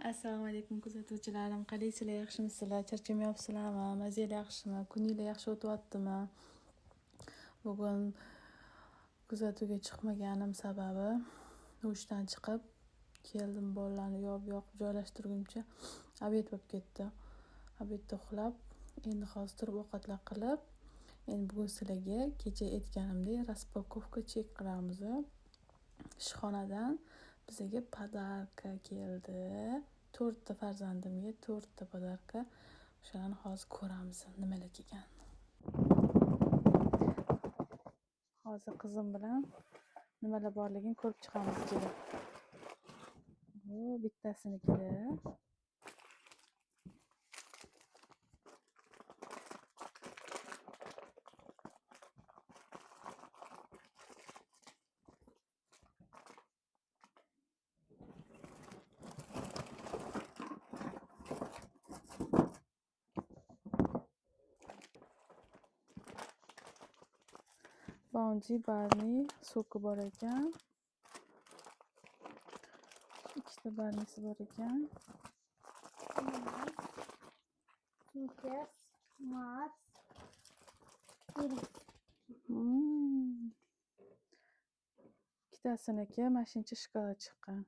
Assalomu alaykum kuzatuvchilarim. Qalaysizlar, yaxshimisizlar? Charchamayapsizlarmi? Mazanglar yaxshimi? Kuninglar yaxshi o'tyaptimi? Bugun kuzatuvga chiqmaganim sababi dushdan chiqib keldim, bolalarni yoqib joylashtirguncha obed bo'lib ketdi. Obedda uxlab, endi hozir turib ovqatlar qilib, endi bugun sizlarga kecha aytganimdek raspakowka chek qilamiz. Ishxonadan bizga podarka keldi. 4 ta farzandimga 4 ta podarka. O'shalarni hozir ko'ramiz, nimalar kelgan. Hozir qizim bilan nimalar borligini ko'rib chiqamiz kelib. Bu bittasinikida. Bounty Barney so'ki bor ekan. Ikkita barnisi bor ekan. Snickers, Mars, Ikkitasiniki mashincha shokolad chiqqan.